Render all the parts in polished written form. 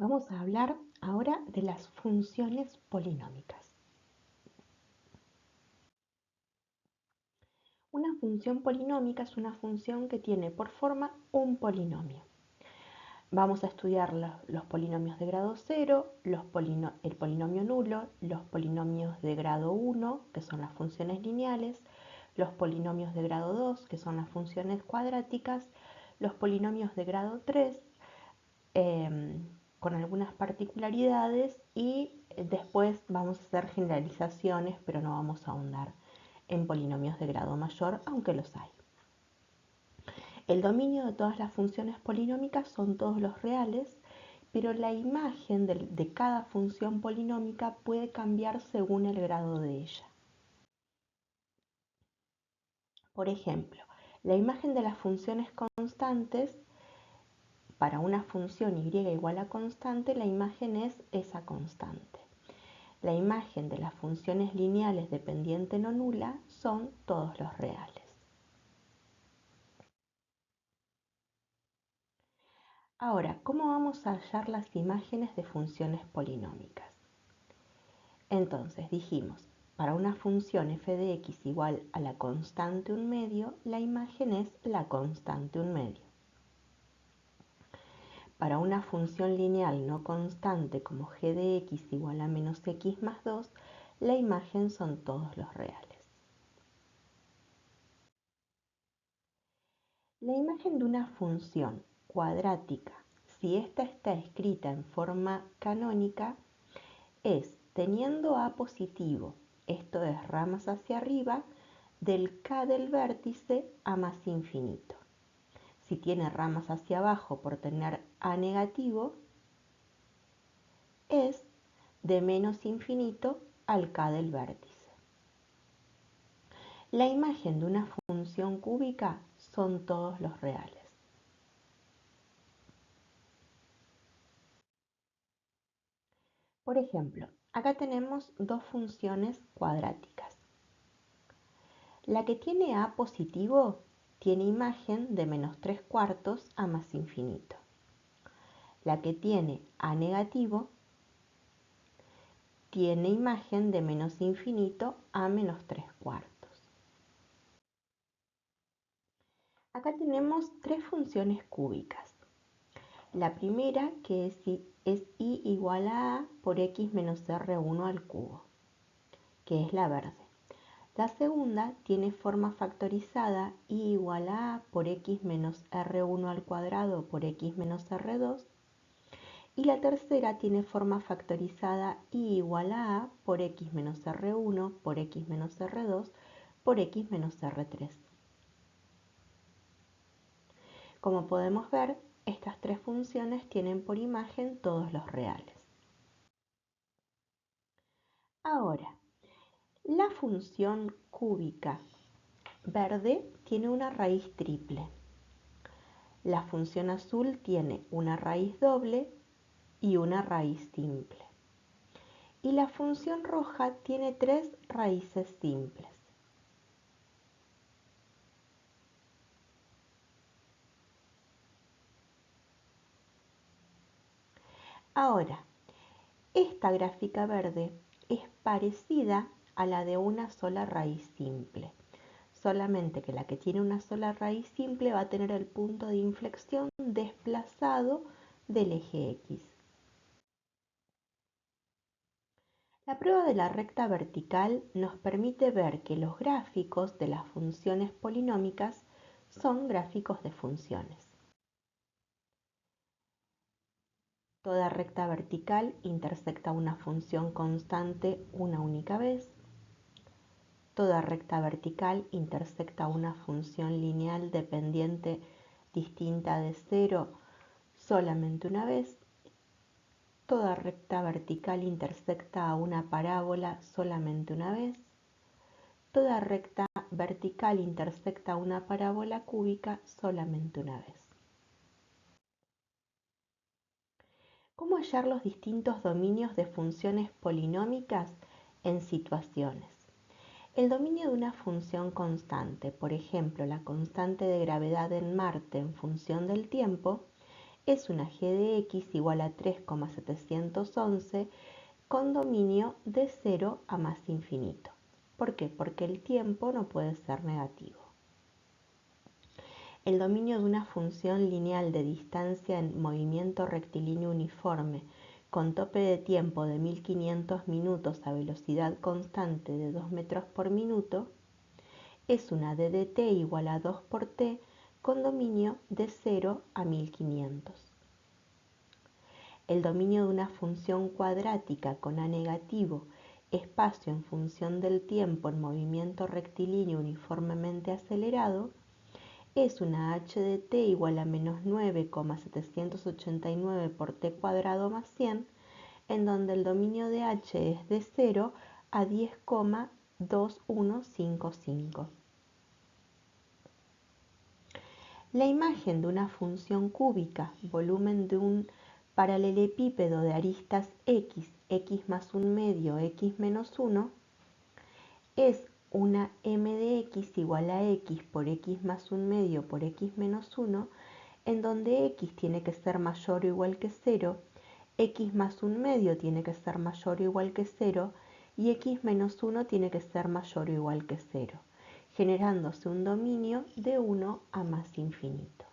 Vamos a hablar ahora de las funciones polinómicas. Una función polinómica es una función que tiene por forma un polinomio. Vamos a estudiar los polinomios de grado 0, el polinomio nulo, los polinomios de grado 1, que son las funciones lineales, los polinomios de grado 2, que son las funciones cuadráticas, los polinomios de grado 3, con algunas particularidades, y después vamos a hacer generalizaciones, pero no vamos a ahondar en polinomios de grado mayor, aunque los hay. El dominio de todas las funciones polinómicas son todos los reales, pero la imagen de cada función polinómica puede cambiar según el grado de ella. Por ejemplo, la imagen de las funciones constantes, para una función y igual a constante, la imagen es esa constante. La imagen de las funciones lineales dependiente no nula son todos los reales. Ahora, ¿cómo vamos a hallar las imágenes de funciones polinómicas? Entonces dijimos, para una función f de x igual a la constante 1/2, la imagen es la constante 1/2. Para una función lineal no constante como g de x igual a menos x más 2, la imagen son todos los reales. La imagen de una función cuadrática, si ésta está escrita en forma canónica, es teniendo a positivo, esto es ramas hacia arriba, del k del vértice a más infinito. Si tiene ramas hacia abajo por tener a negativo, es de menos infinito al k del vértice. La imagen de una función cúbica son todos los reales. Por ejemplo, acá tenemos dos funciones cuadráticas. La que tiene a positivo tiene imagen de menos 3/4 a más infinito. La que tiene a negativo tiene imagen de menos infinito a menos 3/4. Acá tenemos tres funciones cúbicas. La primera, que es y igual a por x menos r1 al cubo, que es la verde. La segunda tiene forma factorizada y igual a por x menos r1 al cuadrado por x menos r2. Y la tercera tiene forma factorizada y igual a por x menos r1 por x menos r2 por x menos r3. Como podemos ver, estas tres funciones tienen por imagen todos los reales. Ahora, la función cúbica verde tiene una raíz triple. La función azul tiene una raíz doble y una raíz simple. Y la función roja tiene tres raíces simples. Ahora, esta gráfica verde es parecida a la de una sola raíz simple, solamente que la que tiene una sola raíz simple va a tener el punto de inflexión desplazado del eje X. La prueba de la recta vertical nos permite ver que los gráficos de las funciones polinómicas son gráficos de funciones. Toda recta vertical intersecta una función constante una única vez. Toda recta vertical intersecta una función lineal dependiente distinta de 0 solamente una vez. Toda recta vertical intersecta a una parábola solamente una vez. Toda recta vertical intersecta a una parábola cúbica solamente una vez. ¿Cómo hallar los distintos dominios de funciones polinómicas en situaciones? El dominio de una función constante, por ejemplo, la constante de gravedad en Marte en función del tiempo, es una g de x igual a 3,711 con dominio de 0 a más infinito. ¿Por qué? Porque el tiempo no puede ser negativo. El dominio de una función lineal de distancia en movimiento rectilíneo uniforme con tope de tiempo de 1500 minutos a velocidad constante de 2 metros por minuto es una d de t igual a 2 por t con dominio de 0 a 1500. El dominio de una función cuadrática con a negativo, espacio en función del tiempo en movimiento rectilíneo uniformemente acelerado, es una h de t igual a menos 9,789 por t cuadrado más 100, en donde el dominio de h es de 0 a 10,2155. La imagen de una función cúbica, volumen de un paralelepípedo de aristas x, x más un medio, x menos 1, es una m de x igual a x por x más un medio por x menos 1, en donde x tiene que ser mayor o igual que 0, x más un medio tiene que ser mayor o igual que 0 y x menos 1 tiene que ser mayor o igual que 0, generándose un dominio de 1 a más infinito.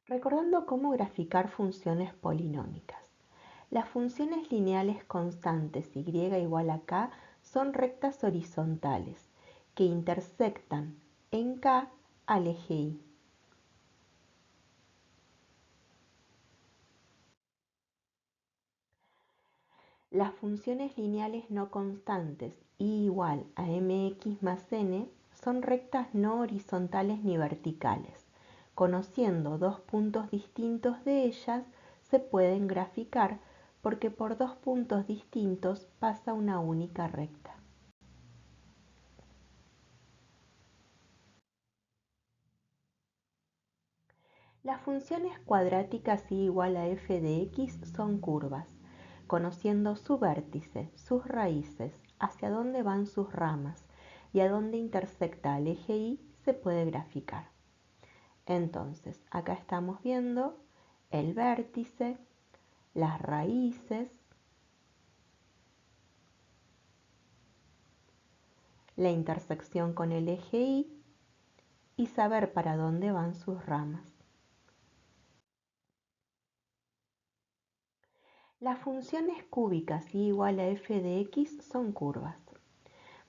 Recordando cómo graficar funciones polinómicas. Las funciones lineales constantes y igual a k son rectas horizontales que intersectan en k al eje y. Las funciones lineales no constantes y igual a mx más n son rectas no horizontales ni verticales. Conociendo dos puntos distintos de ellas, se pueden graficar porque por dos puntos distintos pasa una única recta. Las funciones cuadráticas y igual a f de x son curvas. Conociendo su vértice, sus raíces, hacia dónde van sus ramas y a dónde intersecta el eje y, se puede graficar. Entonces, acá estamos viendo el vértice, las raíces, la intersección con el eje y saber para dónde van sus ramas. Las funciones cúbicas y igual a f de x son curvas.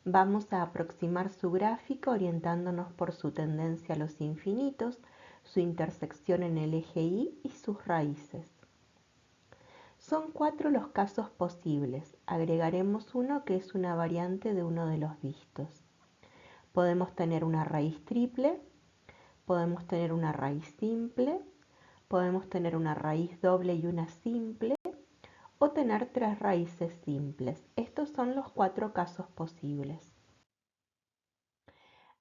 Vamos a aproximar su gráfica orientándonos por su tendencia a los infinitos, su intersección en el eje y sus raíces. Son 4 los casos posibles. Agregaremos uno que es una variante de uno de los vistos. Podemos tener una raíz triple, podemos tener una raíz simple, podemos tener una raíz doble y una simple, o tener 3 raíces simples. Estos son los 4 casos posibles.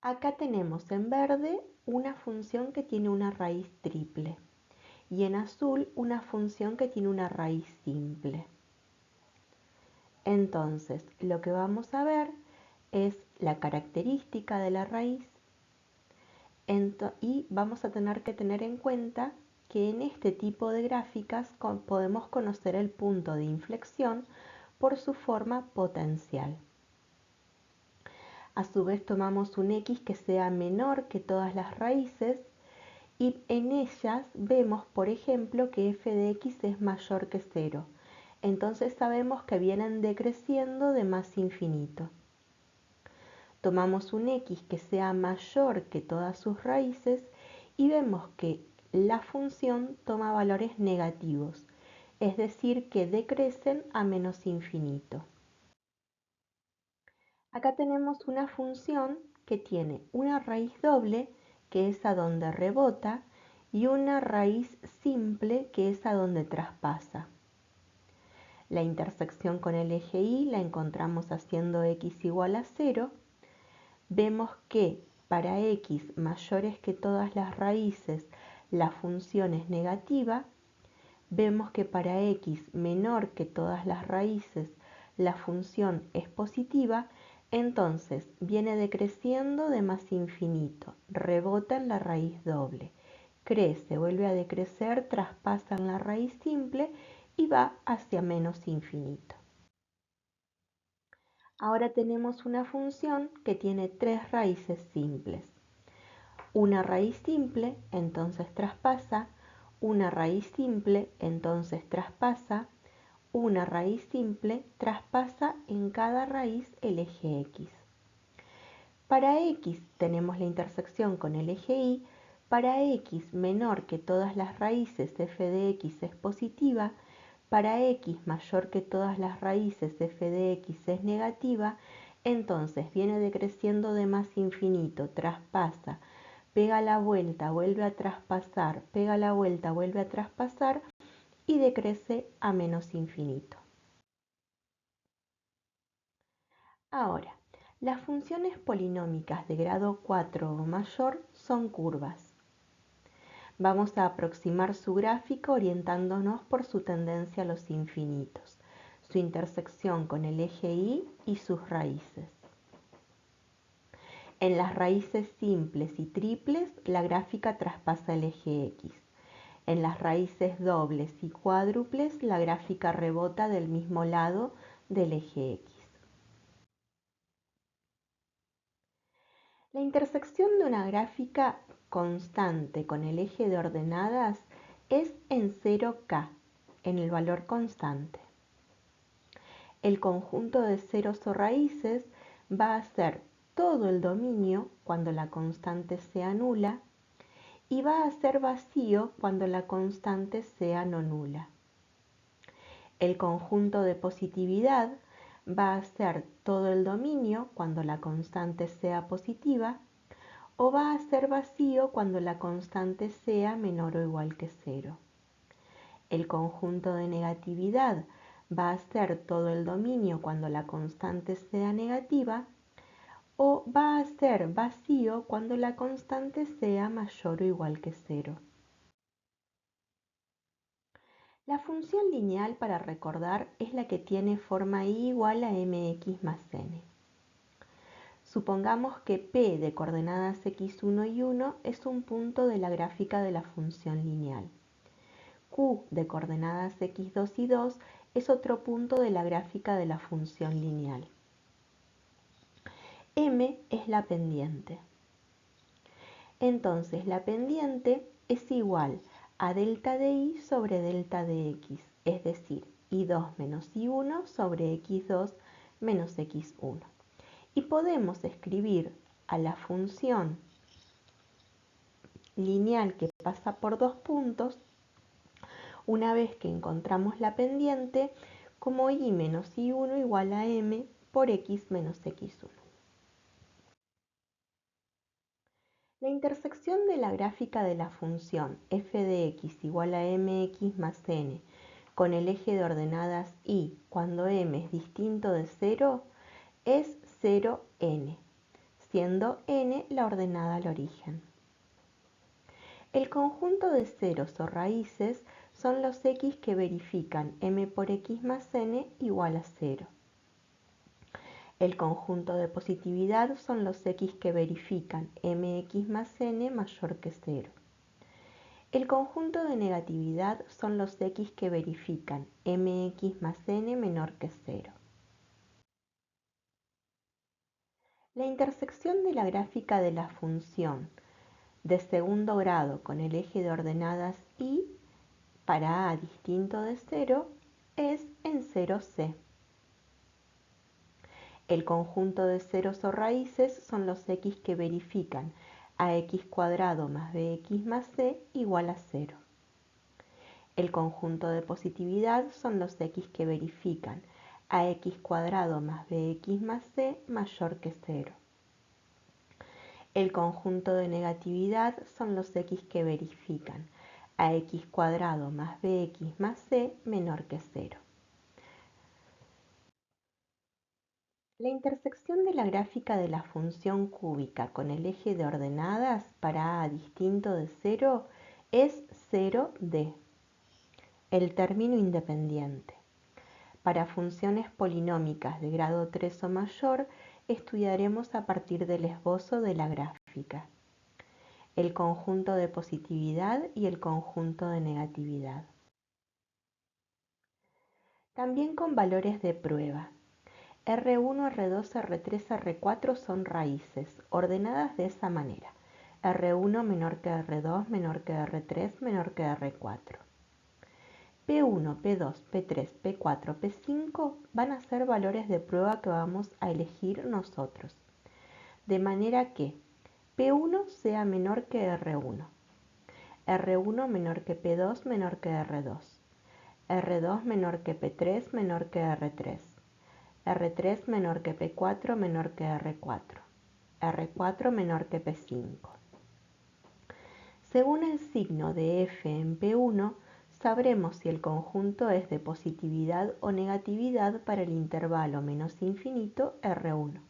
Acá tenemos en verde una función que tiene una raíz triple y en azul una función que tiene una raíz simple. Entonces, lo que vamos a ver es la característica de la raíz y vamos a tener que tener en cuenta que en este tipo de gráficas podemos conocer el punto de inflexión por su forma potencial. A su vez tomamos un x que sea menor que todas las raíces y en ellas vemos, por ejemplo, que f de x es mayor que 0. Entonces sabemos que vienen decreciendo de más infinito. Tomamos un x que sea mayor que todas sus raíces y vemos que la función toma valores negativos, es decir, que decrecen a menos infinito. Acá tenemos una función que tiene una raíz doble, que es a donde rebota, y una raíz simple, que es a donde traspasa. La intersección con el eje y la encontramos haciendo x igual a 0. Vemos que para x mayores que todas las raíces la función es negativa. Vemos que para x menor que todas las raíces la función es positiva. Entonces viene decreciendo de más infinito, rebota en la raíz doble crece, vuelve a decrecer, traspasa en la raíz simple y va hacia menos infinito. Ahora tenemos una función que tiene tres raíces simples. Una raíz simple, entonces traspasa, una raíz simple, entonces traspasa, una raíz simple, traspasa en cada raíz el eje X. Para X tenemos la intersección con el eje Y. Para X menor que todas las raíces f de X es positiva, para X mayor que todas las raíces f de X es negativa, entonces viene decreciendo de más infinito, traspasa, pega la vuelta, vuelve a traspasar, pega la vuelta, vuelve a traspasar y decrece a menos infinito. Ahora, las funciones polinómicas de grado 4 o mayor son curvas. Vamos a aproximar su gráfico orientándonos por su tendencia a los infinitos, su intersección con el eje Y y sus raíces. En las raíces simples y triples, la gráfica traspasa el eje X. En las raíces dobles y cuádruples, la gráfica rebota del mismo lado del eje X. La intersección de una gráfica constante con el eje de ordenadas es en 0K, en el valor constante. El conjunto de ceros o raíces va a ser todo el dominio cuando la constante sea nula y va a ser vacío cuando la constante sea no nula. El conjunto de positividad va a ser todo el dominio cuando la constante sea positiva o va a ser vacío cuando la constante sea menor o igual que 0. El conjunto de negatividad va a ser todo el dominio cuando la constante sea negativa o va a ser vacío cuando la constante sea mayor o igual que 0. La función lineal para recordar es la que tiene forma y igual a mx más n. Supongamos que P de coordenadas x1 y 1 es un punto de la gráfica de la función lineal. Q de coordenadas x2 y 2 es otro punto de la gráfica de la función lineal. M es la pendiente. Entonces la pendiente es igual a delta de y sobre delta de x, es decir, y2 menos y1 sobre x2 menos x1. Y podemos escribir a la función lineal que pasa por dos puntos, una vez que encontramos la pendiente, como y menos y1 igual a m por x menos x1. La intersección de la gráfica de la función f de x igual a mx más n con el eje de ordenadas y cuando m es distinto de 0 es 0n, siendo n la ordenada al origen. El conjunto de ceros o raíces son los x que verifican m por x más n igual a 0. El conjunto de positividad son los x que verifican mx más n mayor que 0. El conjunto de negatividad son los x que verifican mx más n menor que 0. La intersección de la gráfica de la función de segundo grado con el eje de ordenadas y para a distinto de 0 es en 0c. El conjunto de ceros o raíces son los x que verifican ax cuadrado más bx más c igual a 0. El conjunto de positividad son los x que verifican ax cuadrado más bx más c mayor que 0. El conjunto de negatividad son los x que verifican ax cuadrado más bx más c menor que 0. La intersección de la gráfica de la función cúbica con el eje de ordenadas para a distinto de 0 es 0d, el término independiente. Para funciones polinómicas de grado 3 o mayor, estudiaremos a partir del esbozo de la gráfica. el conjunto de positividad y el conjunto de negatividad. También con valores de prueba. R1, R2, R3, R4 son raíces, ordenadas de esa manera. R1 menor que R2, menor que R3, menor que R4. P1, P2, P3, P4, P5 van a ser valores de prueba que vamos a elegir nosotros. De manera que P1 sea menor que R1, R1 menor que P2, menor que R2, R2 menor que P3, menor que R3, R3 menor que P4, menor que R4, R4 menor que P5. Según el signo de F en P1, sabremos si el conjunto es de positividad o negatividad para el intervalo menos infinito R1.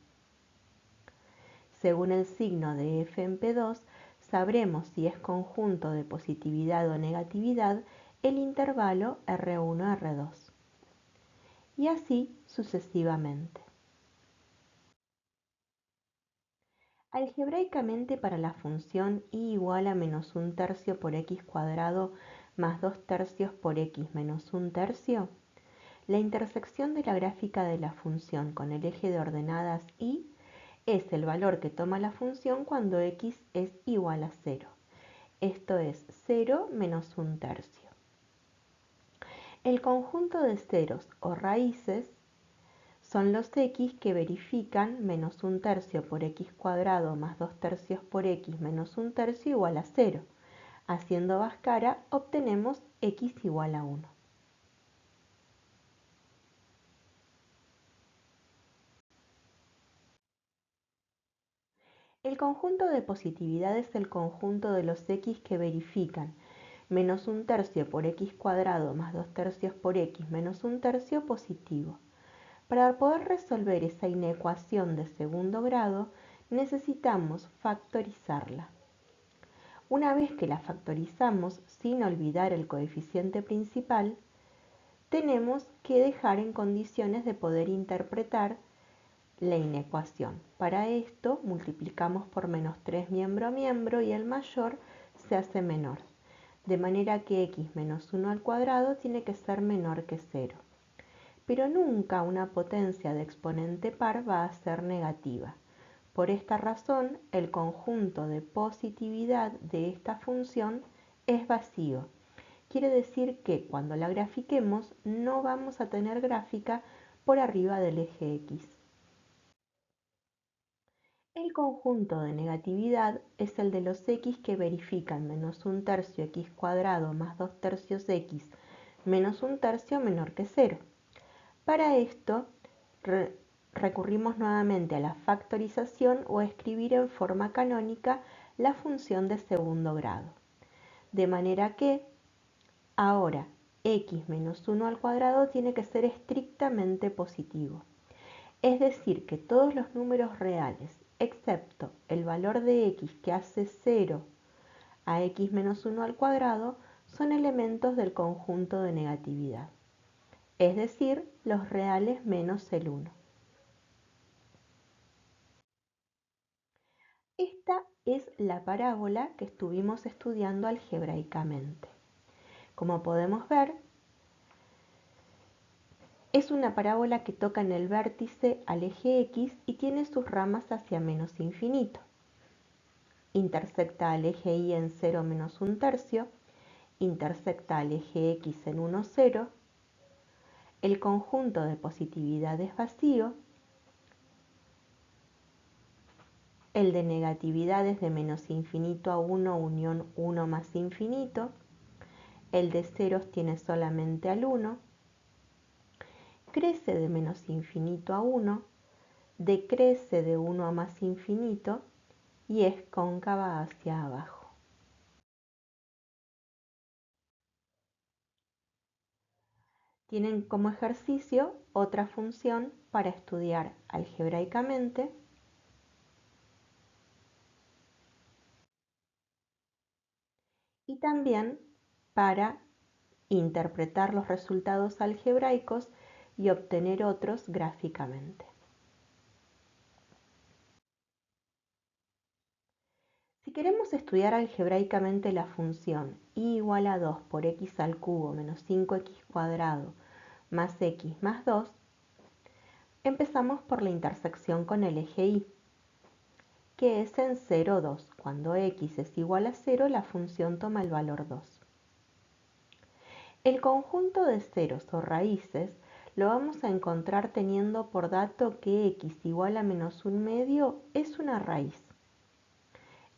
Según el signo de F en P2, sabremos si es conjunto de positividad o negatividad el intervalo R1-R2. Y así sucesivamente. Algebraicamente, para la función y igual a menos un tercio por x cuadrado más 2 tercios por x menos un tercio, la intersección de la gráfica de la función con el eje de ordenadas y es el valor que toma la función cuando x es igual a 0. Esto es 0 menos un tercio. El conjunto de ceros o raíces son los x que verifican menos un tercio por x cuadrado más 2 tercios por x menos un tercio igual a 0. Haciendo Bhaskara obtenemos x igual a 1. El conjunto de positividad es el conjunto de los x que verifican menos un tercio por x cuadrado más 2 tercios por x menos un tercio positivo. Para poder resolver esa inecuación de segundo grado, necesitamos factorizarla. Una vez que la factorizamos sin olvidar el coeficiente principal, tenemos que dejar en condiciones de poder interpretar la inecuación. Para esto multiplicamos por menos 3 miembro a miembro y el mayor se hace menor, de manera que x menos 1 al cuadrado tiene que ser menor que 0. Pero nunca una potencia de exponente par va a ser negativa. Por esta razón, el conjunto de positividad de esta función es vacío. Quiere decir que cuando la grafiquemos no vamos a tener gráfica por arriba del eje X. El conjunto de negatividad es el de los x que verifican menos un tercio x cuadrado más 2 tercios x menos un tercio menor que 0. Para esto recurrimos nuevamente a la factorización o a escribir en forma canónica la función de segundo grado. De manera que ahora x menos 1 al cuadrado tiene que ser estrictamente positivo. Es decir, que todos los números reales, excepto el valor de x que hace 0 a x menos 1 al cuadrado, son elementos del conjunto de negatividad, es decir, los reales menos el 1. Esta es la parábola que estuvimos estudiando algebraicamente. Como podemos ver, es una parábola que toca en el vértice al eje X y tiene sus ramas hacia menos infinito. Intersecta al eje Y en 0 menos un tercio, intersecta al eje X en 1, 0, el conjunto de positividad es vacío, el de negatividad es de menos infinito a 1 unión 1 más infinito, el de ceros tiene solamente al 1, crece de menos infinito a 1, decrece de 1 a más infinito y es cóncava hacia abajo. Tienen como ejercicio otra función para estudiar algebraicamente y también para interpretar los resultados algebraicos y obtener otros gráficamente. Si Si queremos estudiar algebraicamente la función y igual a 2 por x al cubo menos 5x cuadrado más x más 2, empezamos por la intersección con el eje y, que es en 0, 2. Cuando x es igual a 0, la función toma el valor 2. El conjunto de ceros o raíces lo vamos a encontrar teniendo por dato que x igual a menos un medio es una raíz.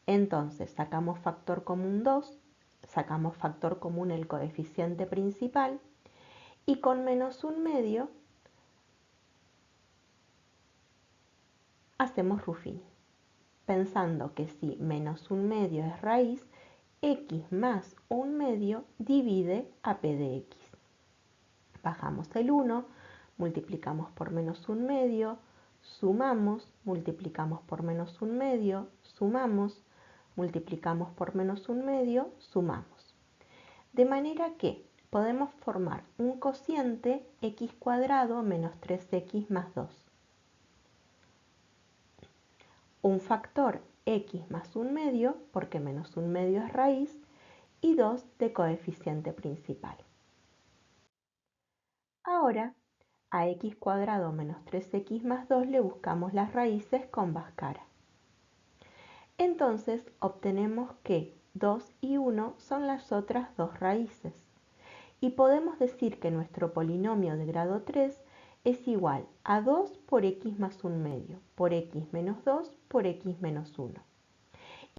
Entonces sacamos factor común 2, sacamos factor común el coeficiente principal y con menos un medio hacemos Ruffini, pensando que si menos un medio es raíz, x más un medio divide a p de x. Bajamos el 1, multiplicamos por menos un medio, sumamos, multiplicamos por menos un medio, sumamos, multiplicamos por menos un medio, sumamos. De manera que podemos formar un cociente x cuadrado menos 3x más 2. Un factor x más un medio, porque menos un medio es raíz, y 2 de coeficiente principal. Ahora, a x cuadrado menos 3x más 2 le buscamos las raíces con Bhaskara. Entonces obtenemos que 2 y 1 son las otras dos raíces. Y podemos decir que nuestro polinomio de grado 3 es igual a 2 por x más un medio, por x menos 2 por x menos 1.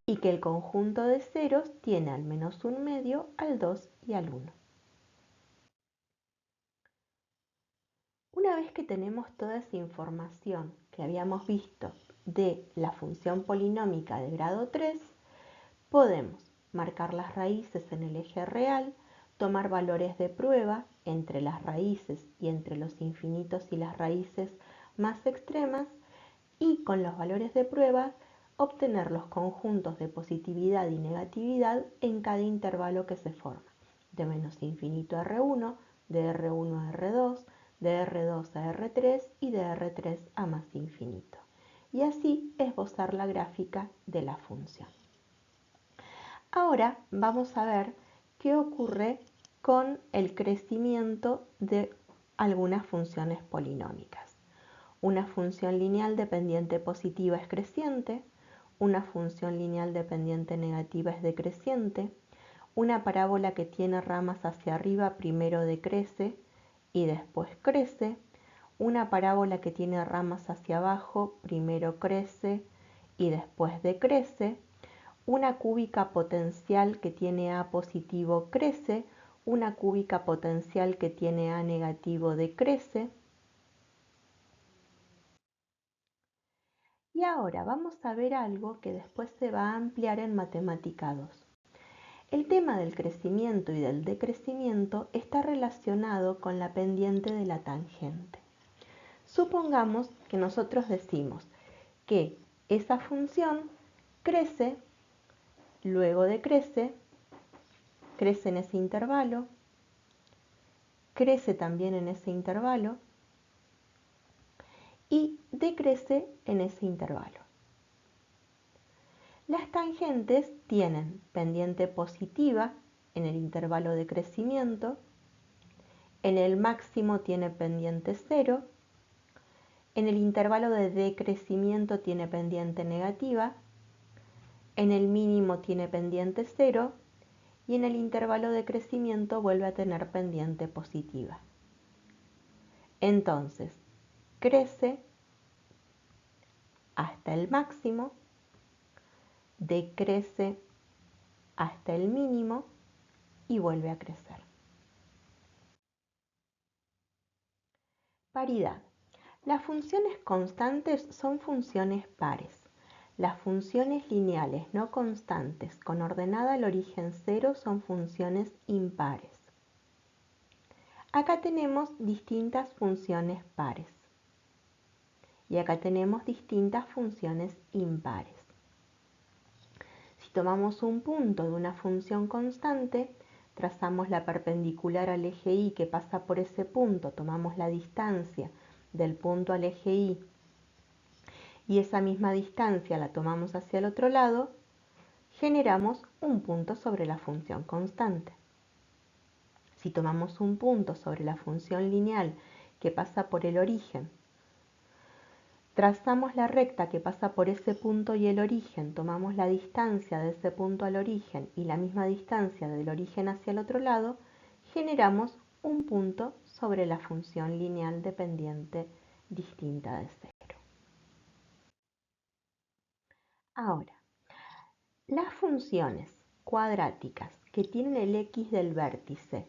Y que el conjunto de ceros tiene al menos un medio, al 2 y al 1. Una vez que tenemos toda esa información que habíamos visto de la función polinómica de grado 3, podemos marcar las raíces en el eje real, tomar valores de prueba entre las raíces y entre los infinitos y las raíces más extremas y con los valores de prueba obtener los conjuntos de positividad y negatividad en cada intervalo que se forma, de menos infinito a R1, de R1 a R2, de R2 a R3 y de R3 a más infinito. Y así esbozar la gráfica de la función. Ahora vamos a ver qué ocurre con el crecimiento de algunas funciones polinómicas. Una función lineal dependiente positiva es creciente, una función lineal dependiente negativa es decreciente, una parábola que tiene ramas hacia arriba primero decrece y después crece, una parábola que tiene ramas hacia abajo primero crece y después decrece, una cúbica potencial que tiene A positivo crece, una cúbica potencial que tiene A negativo decrece. Y ahora vamos a ver algo que después se va a ampliar en matemática 2. El tema del crecimiento y del decrecimiento está relacionado con la pendiente de la tangente. Supongamos que nosotros decimos que esa función crece, luego decrece, crece en ese intervalo, crece también en ese intervalo y decrece en ese intervalo. Las tangentes tienen pendiente positiva en el intervalo de crecimiento, en el máximo tiene pendiente 0, en el intervalo de decrecimiento tiene pendiente negativa, en el mínimo tiene pendiente 0 y en el intervalo de crecimiento vuelve a tener pendiente positiva. Entonces, crece hasta el máximo, decrece hasta el mínimo y vuelve a crecer. Paridad. Las funciones constantes son funciones pares. Las funciones lineales no constantes con ordenada al origen 0 son funciones impares. Acá tenemos distintas funciones pares y acá tenemos distintas funciones impares. Si tomamos un punto de una función constante, trazamos la perpendicular al eje y que pasa por ese punto, tomamos la distancia del punto al eje y esa misma distancia la tomamos hacia el otro lado, generamos un punto sobre la función constante. Si tomamos un punto sobre la función lineal que pasa por el origen, trazamos la recta que pasa por ese punto y el origen, tomamos la distancia de ese punto al origen y la misma distancia del origen hacia el otro lado, generamos un punto sobre la función lineal dependiente distinta de cero. Ahora, las funciones cuadráticas que tienen el x del vértice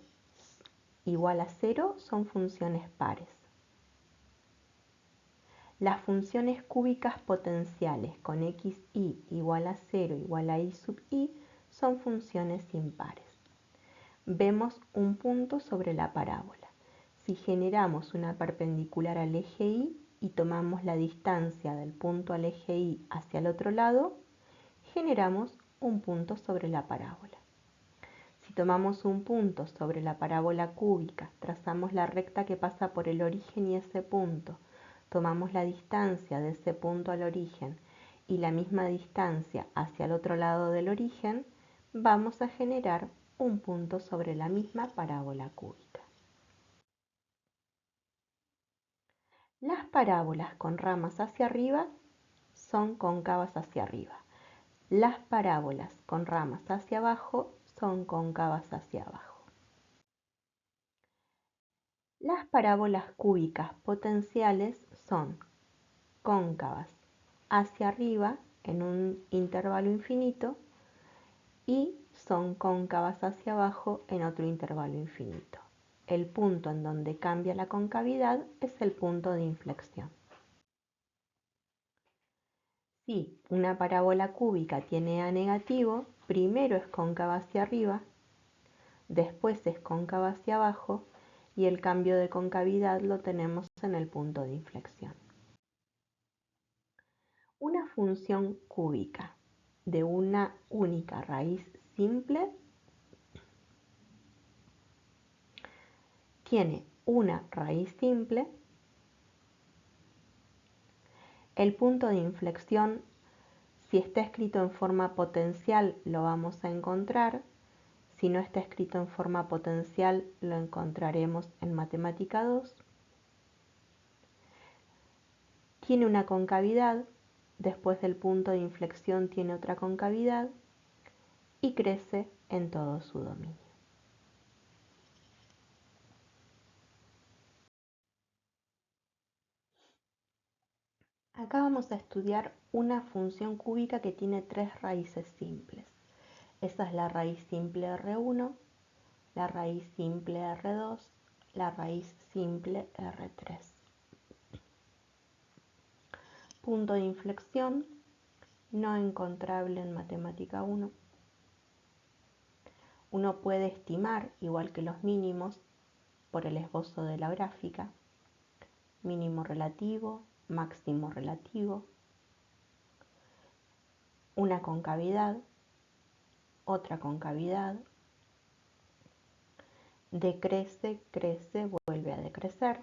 igual a 0 son funciones pares. Las funciones cúbicas potenciales con xy igual a 0 igual a y sub i son funciones impares. Vemos un punto sobre la parábola. Si generamos una perpendicular al eje y y tomamos la distancia del punto al eje y hacia el otro lado, generamos un punto sobre la parábola. Si tomamos un punto sobre la parábola cúbica, trazamos la recta que pasa por el origen y ese punto, tomamos la distancia de ese punto al origen y la misma distancia hacia el otro lado del origen, vamos a generar un punto sobre la misma parábola cúbica. Las parábolas con ramas hacia arriba son cóncavas hacia arriba. Las parábolas con ramas hacia abajo son cóncavas hacia abajo. Las parábolas cúbicas potenciales son cóncavas hacia arriba en un intervalo infinito y son cóncavas hacia abajo en otro intervalo infinito. El punto en donde cambia la concavidad es el punto de inflexión. Si una parábola cúbica tiene A negativo, primero es cóncava hacia arriba, después es cóncava hacia abajo y el cambio de concavidad lo tenemos en el punto de inflexión. Una función cúbica de una única raíz simple tiene una raíz simple. El punto de inflexión, si está escrito en forma potencial, lo vamos a encontrar. Si no está escrito en forma potencial, lo encontraremos en matemática 2. Tiene una concavidad, después del punto de inflexión tiene otra concavidad y crece en todo su dominio. Acá vamos a estudiar una función cúbica que tiene tres raíces simples. Esa es la raíz simple R1, la raíz simple R2, la raíz simple R3. Punto de inflexión no encontrable en matemática 1. Uno puede estimar, igual que los mínimos, por el esbozo de la gráfica, mínimo relativo, máximo relativo, una concavidad, otra concavidad, decrece, crece, vuelve a decrecer.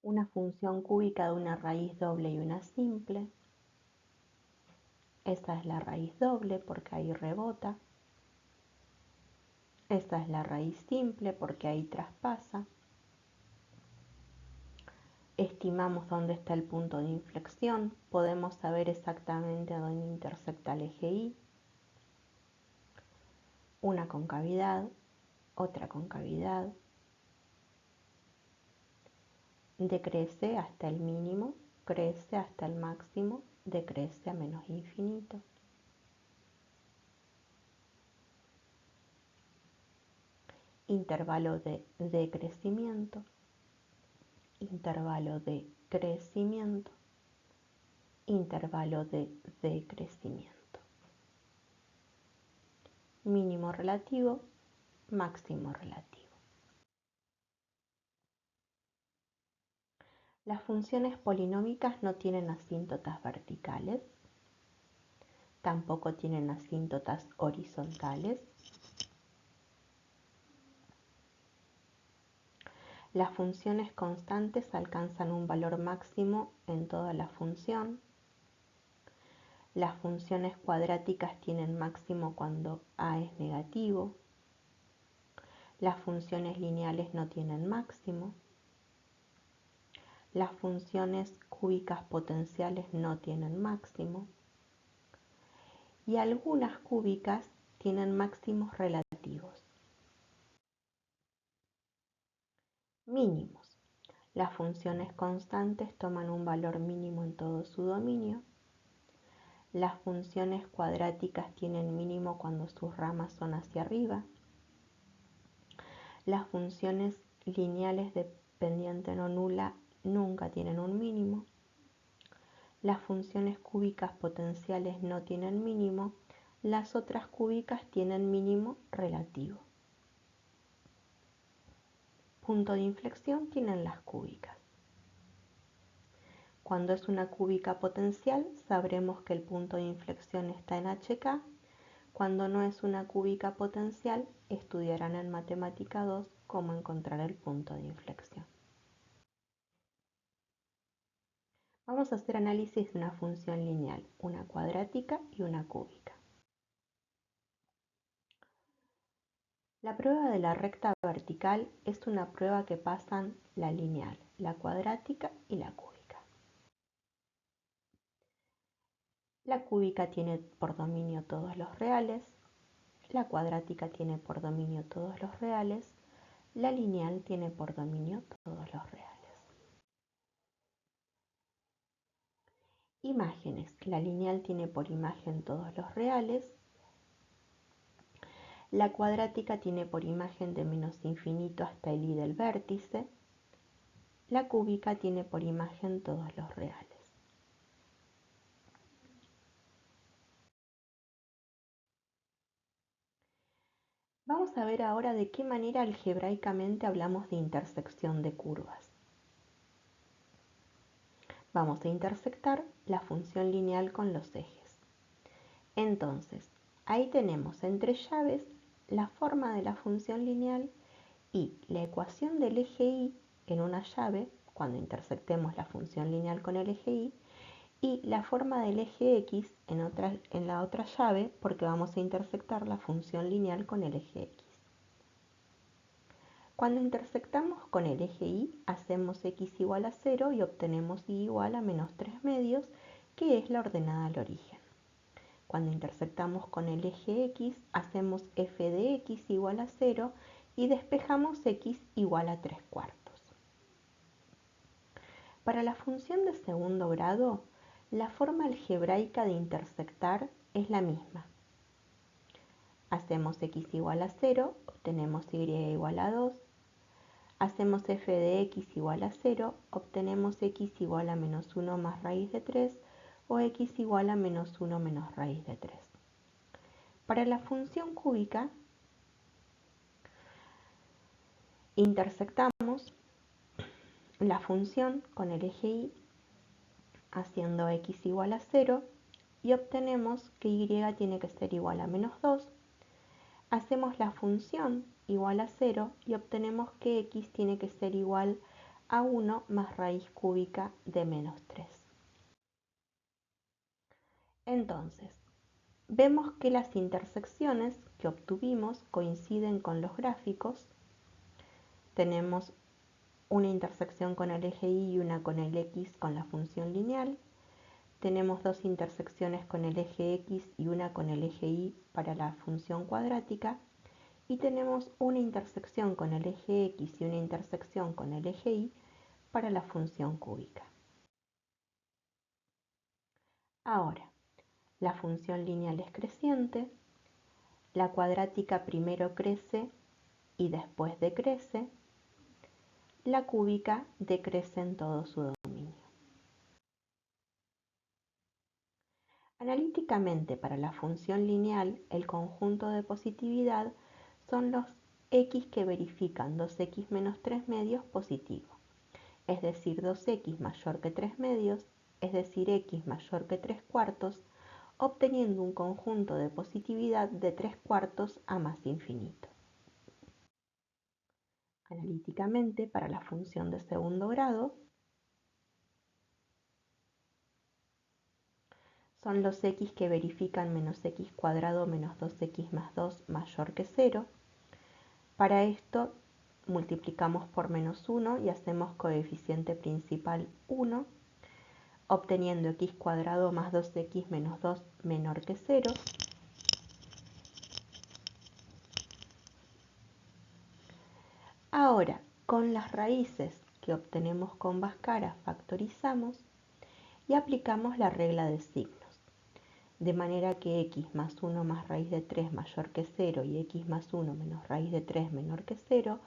Una función cúbica de una raíz doble y una simple. Esa es la raíz doble porque ahí rebota. Esa es la raíz simple porque ahí traspasa. Estimamos dónde está el punto de inflexión. Podemos saber exactamente dónde intersecta el eje Y. Una concavidad, otra concavidad. Decrece hasta el mínimo, crece hasta el máximo, decrece a menos infinito. Intervalo de decrecimiento, intervalo de crecimiento, intervalo de decrecimiento. Mínimo relativo, máximo relativo. Las funciones polinómicas no tienen asíntotas verticales, tampoco tienen asíntotas horizontales. Las funciones constantes alcanzan un valor máximo en toda la función. Las funciones cuadráticas tienen máximo cuando a es negativo. Las funciones lineales no tienen máximo. Las funciones cúbicas potenciales no tienen máximo. Y algunas cúbicas tienen máximos relativos. Mínimos. Las funciones constantes toman un valor mínimo en todo su dominio. Las funciones cuadráticas tienen mínimo cuando sus ramas son hacia arriba. Las funciones lineales dependiente no nula nunca tienen un mínimo. Las funciones cúbicas potenciales no tienen mínimo. Las otras cúbicas tienen mínimo relativo. Punto de inflexión tienen las cúbicas. Cuando es una cúbica potencial, sabremos que el punto de inflexión está en HK. Cuando no es una cúbica potencial, estudiarán en Matemática 2 cómo encontrar el punto de inflexión. Vamos a hacer análisis de una función lineal, una cuadrática y una cúbica. La prueba de la recta vertical es una prueba que pasan la lineal, la cuadrática y la cúbica. La cúbica tiene por dominio todos los reales, la cuadrática tiene por dominio todos los reales, la lineal tiene por dominio todos los reales. Imágenes. La lineal tiene por imagen todos los reales. La cuadrática tiene por imagen de menos infinito hasta el i del vértice. La cúbica tiene por imagen todos los reales. Vamos a ver ahora de qué manera algebraicamente hablamos de intersección de curvas. Vamos a intersectar la función lineal con los ejes. Entonces, ahí tenemos entre llaves la forma de la función lineal y la ecuación del eje y en una llave, cuando intersectemos la función lineal con el eje y la forma del eje x en la otra llave, porque vamos a intersectar la función lineal con el eje x. Cuando intersectamos con el eje y, hacemos x igual a 0 y obtenemos y igual a menos 3 medios, que es la ordenada al origen. Cuando intersectamos con el eje x, hacemos f de x igual a 0 y despejamos x igual a 3 cuartos. Para la función de segundo grado, la forma algebraica de intersectar es la misma. Hacemos x igual a 0, obtenemos y igual a 2. Hacemos f de x igual a 0, obtenemos x igual a menos 1 más raíz de 3 o x igual a menos 1 menos raíz de 3. Para la función cúbica, intersectamos la función con el eje y haciendo x igual a 0 y obtenemos que y tiene que ser igual a menos 2. Hacemos la función igual a 0 y obtenemos que x tiene que ser igual a 1 más raíz cúbica de menos 3. Entonces, vemos que las intersecciones que obtuvimos coinciden con los gráficos. Tenemos una intersección con el eje y una con el x con la función lineal. Tenemos dos intersecciones con el eje x y una con el eje y para la función cuadrática. Y tenemos una intersección con el eje x y una intersección con el eje y para la función cúbica. Ahora, la función lineal es creciente, la cuadrática primero crece y después decrece, la cúbica decrece en todo su dominio. Analíticamente, para la función lineal, el conjunto de positividad son los x que verifican 2x menos 3 medios positivo, es decir, 2x mayor que 3 medios, es decir, x mayor que 3 cuartos, obteniendo un conjunto de positividad de 3 cuartos a más infinito. Analíticamente, para la función de segundo grado, son los x que verifican menos x cuadrado menos 2x más 2 mayor que 0. Para esto multiplicamos por menos 1 y hacemos coeficiente principal 1, obteniendo x cuadrado más 2x menos 2 menor que 0. Ahora, con las raíces que obtenemos con Bhaskara factorizamos y aplicamos la regla de signos, de manera que x más 1 más raíz de 3 mayor que 0 y x más 1 menos raíz de 3 menor que 0,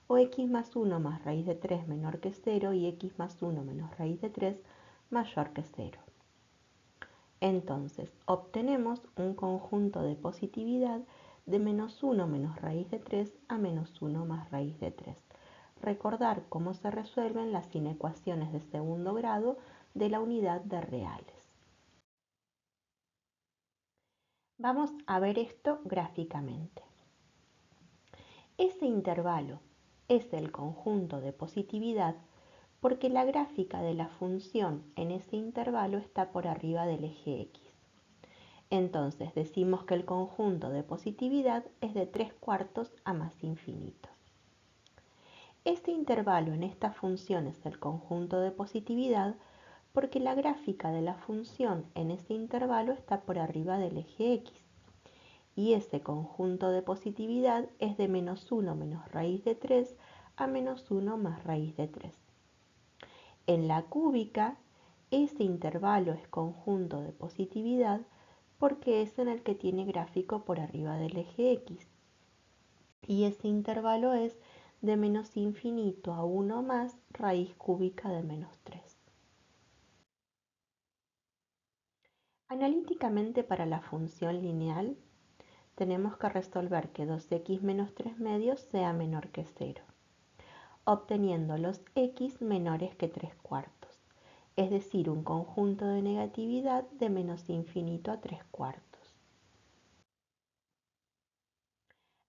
o x más 1 más raíz de 3 menor que 0 y x más 1 menos raíz de 3 mayor que 0. Entonces, obtenemos un conjunto de positividad de menos 1 menos raíz de 3 a menos 1 más raíz de 3. Recordar cómo se resuelven las inecuaciones de segundo grado de la unidad de reales. Vamos a ver esto gráficamente. Ese intervalo es el conjunto de positividad porque la gráfica de la función en ese intervalo está por arriba del eje X. Entonces decimos que el conjunto de positividad es de 3/4 a más infinito. Este intervalo en esta función es el conjunto de positividad porque la gráfica de la función en ese intervalo está por arriba del eje X. Y ese conjunto de positividad es de menos 1 menos raíz de 3 a menos 1 más raíz de 3. En la cúbica, ese intervalo es conjunto de positividad porque es en el que tiene gráfico por arriba del eje X. Y ese intervalo es de menos infinito a 1 más raíz cúbica de menos 3. Analíticamente para la función lineal, tenemos que resolver que 2x menos 3 medios sea menor que 0, obteniendo los x menores que 3/4, es decir, un conjunto de negatividad de menos infinito a 3/4.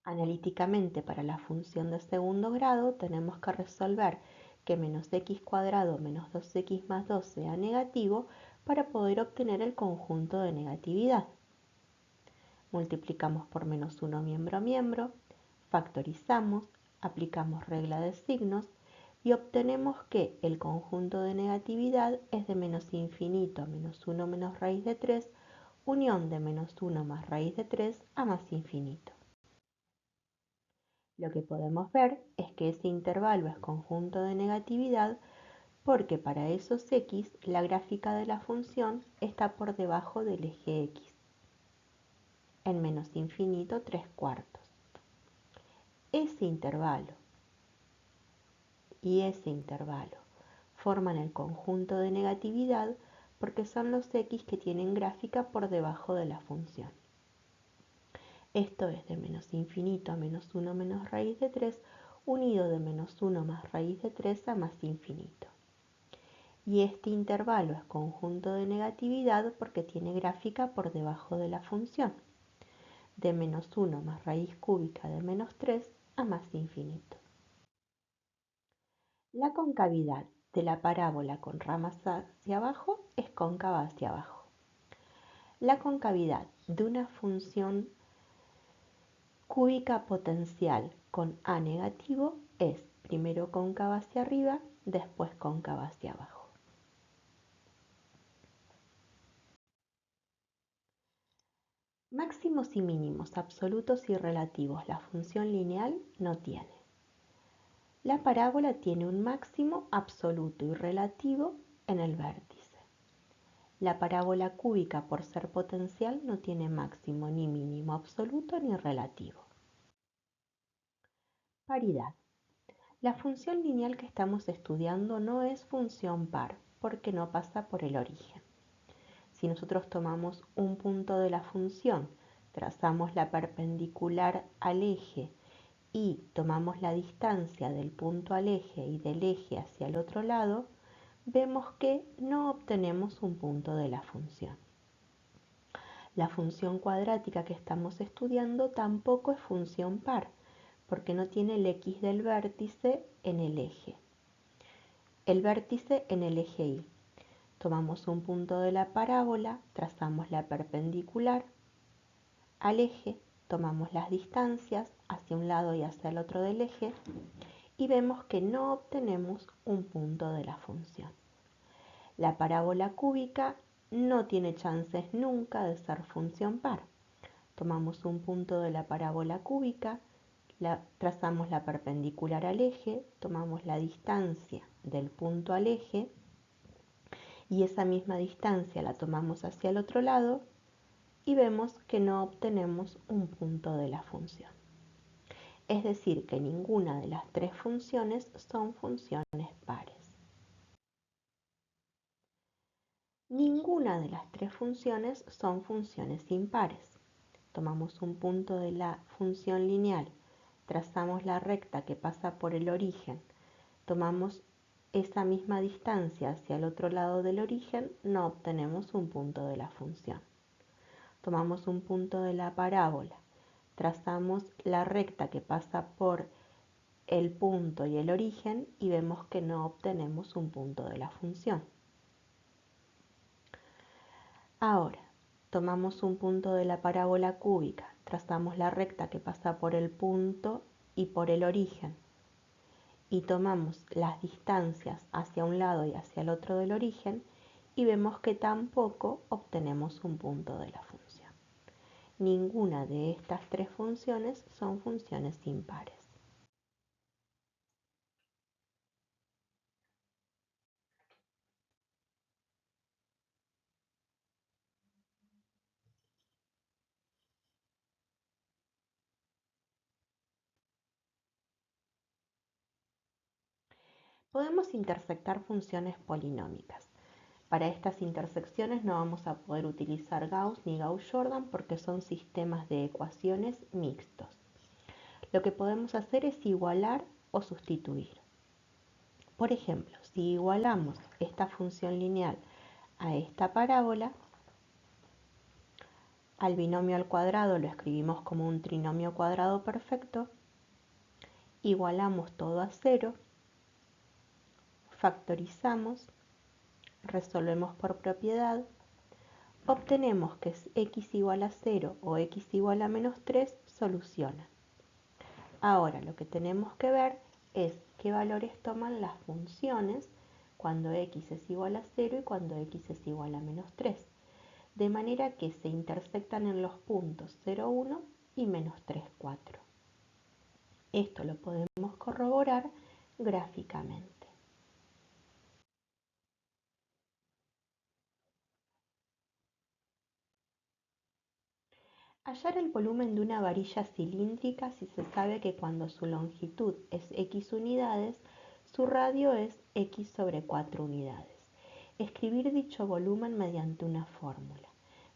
Analíticamente para la función de segundo grado tenemos que resolver que menos x cuadrado menos 2x más 2 sea negativo para poder obtener el conjunto de negatividad. Multiplicamos por menos 1 miembro a miembro, factorizamos, aplicamos regla de signos y obtenemos que el conjunto de negatividad es de menos infinito a menos 1 menos raíz de 3, unión de menos 1 más raíz de 3 a más infinito. Lo que podemos ver es que ese intervalo es conjunto de negatividad porque para esos x la gráfica de la función está por debajo del eje x, en menos infinito 3/4. Ese intervalo y ese intervalo forman el conjunto de negatividad porque son los x que tienen gráfica por debajo de la función. Esto es de menos infinito a menos 1 menos raíz de 3 unido de menos 1 más raíz de 3 a más infinito. Y este intervalo es conjunto de negatividad porque tiene gráfica por debajo de la función, de menos 1 más raíz cúbica de menos 3 a más infinito. La concavidad de la parábola con ramas hacia abajo es cóncava hacia abajo. La concavidad de una función cúbica potencial con a negativo es primero cóncava hacia arriba, después cóncava hacia abajo. Máximos y mínimos absolutos y relativos la función lineal no tiene. La parábola tiene un máximo absoluto y relativo en el vértice. La parábola cúbica, por ser potencial, no tiene máximo ni mínimo absoluto ni relativo. Paridad. La función lineal que estamos estudiando no es función par porque no pasa por el origen. Si nosotros tomamos un punto de la función, trazamos la perpendicular al eje y tomamos la distancia del punto al eje y del eje hacia el otro lado, vemos que no obtenemos un punto de la función. La función cuadrática que estamos estudiando tampoco es función par, porque no tiene el x del vértice en el eje. El vértice en el eje y. Tomamos un punto de la parábola, trazamos la perpendicular al eje, tomamos las distancias hacia un lado y hacia el otro del eje y vemos que no obtenemos un punto de la función. La parábola cúbica no tiene chances nunca de ser función par. Tomamos un punto de la parábola cúbica, trazamos la perpendicular al eje, tomamos la distancia del punto al eje y esa misma distancia la tomamos hacia el otro lado y vemos que no obtenemos un punto de la función. Es decir, que ninguna de las tres funciones son funciones pares. Ninguna de las tres funciones son funciones impares. Tomamos un punto de la función lineal, trazamos la recta que pasa por el origen, tomamos esa misma distancia hacia el otro lado del origen, no obtenemos un punto de la función. Tomamos un punto de la parábola, trazamos la recta que pasa por el punto y el origen y vemos que no obtenemos un punto de la función. Ahora, tomamos un punto de la parábola cúbica, trazamos la recta que pasa por el punto y por el origen y tomamos las distancias hacia un lado y hacia el otro del origen y vemos que tampoco obtenemos un punto de la función. Ninguna de estas tres funciones son funciones impares. Podemos intersectar funciones polinómicas. Para estas intersecciones no vamos a poder utilizar Gauss ni Gauss-Jordan porque son sistemas de ecuaciones mixtos. Lo que podemos hacer es igualar o sustituir. Por ejemplo, si igualamos esta función lineal a esta parábola, al binomio al cuadrado lo escribimos como un trinomio cuadrado perfecto, igualamos todo a cero, factorizamos, resolvemos por propiedad, obtenemos que x igual a 0 o x igual a menos 3 soluciona. Ahora lo que tenemos que ver es qué valores toman las funciones cuando x es igual a 0 y cuando x es igual a menos 3, de manera que se intersectan en los puntos 0, 1 y menos 3, 4. Esto lo podemos corroborar gráficamente. Hallar el volumen de una varilla cilíndrica si se sabe que cuando su longitud es x unidades, su radio es x sobre 4 unidades. Escribir dicho volumen mediante una fórmula.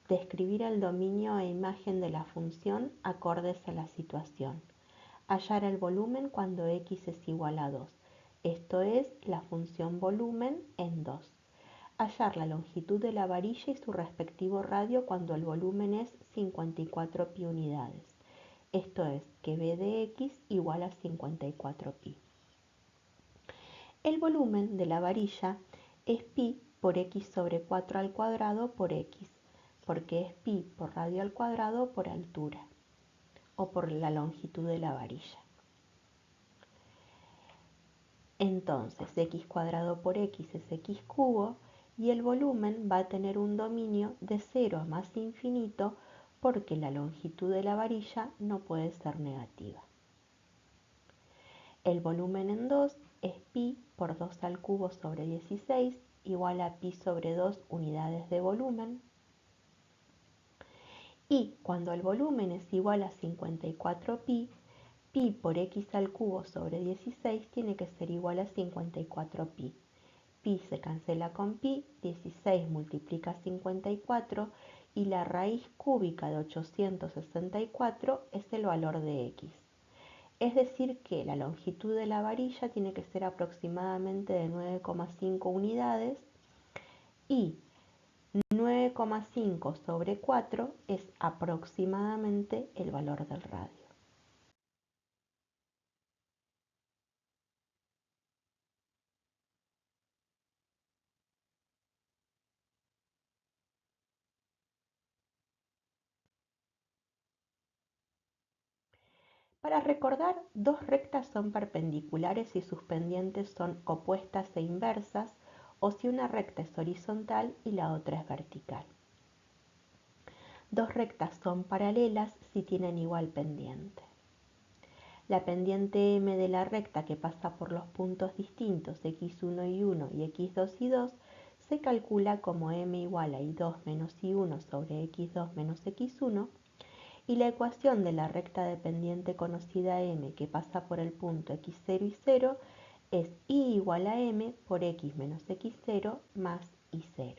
Describir el dominio e imagen de la función acordes a la situación. Hallar el volumen cuando x es igual a 2. Esto es la función volumen en 2. Hallar la longitud de la varilla y su respectivo radio cuando el volumen es 54 pi unidades. Esto es que b de x igual a 54 pi. El volumen de la varilla es pi por x sobre 4 al cuadrado por x, porque es pi por radio al cuadrado por altura, o por la longitud de la varilla. Entonces, x cuadrado por x es x cubo, y el volumen va a tener un dominio de 0 a más infinito porque la longitud de la varilla no puede ser negativa. El volumen en 2 es pi por 2 al cubo sobre 16 igual a pi sobre 2 unidades de volumen. Y cuando el volumen es igual a 54 pi, pi por x al cubo sobre 16 tiene que ser igual a 54 pi. Pi se cancela con pi, 16 multiplica 54 y la raíz cúbica de 864 es el valor de x. Es decir que la longitud de la varilla tiene que ser aproximadamente de 9,5 unidades y 9,5 sobre 4 es aproximadamente el valor del radio. Para recordar, dos rectas son perpendiculares si sus pendientes son opuestas e inversas o si una recta es horizontal y la otra es vertical. Dos rectas son paralelas si tienen igual pendiente. La pendiente m de la recta que pasa por los puntos distintos x1 y 1 y x2 y 2 se calcula como m igual a y2 menos y1 sobre x2 menos x1, y la ecuación de la recta de pendiente conocida m que pasa por el punto x0 y 0 es y igual a m por x menos x0 más y0.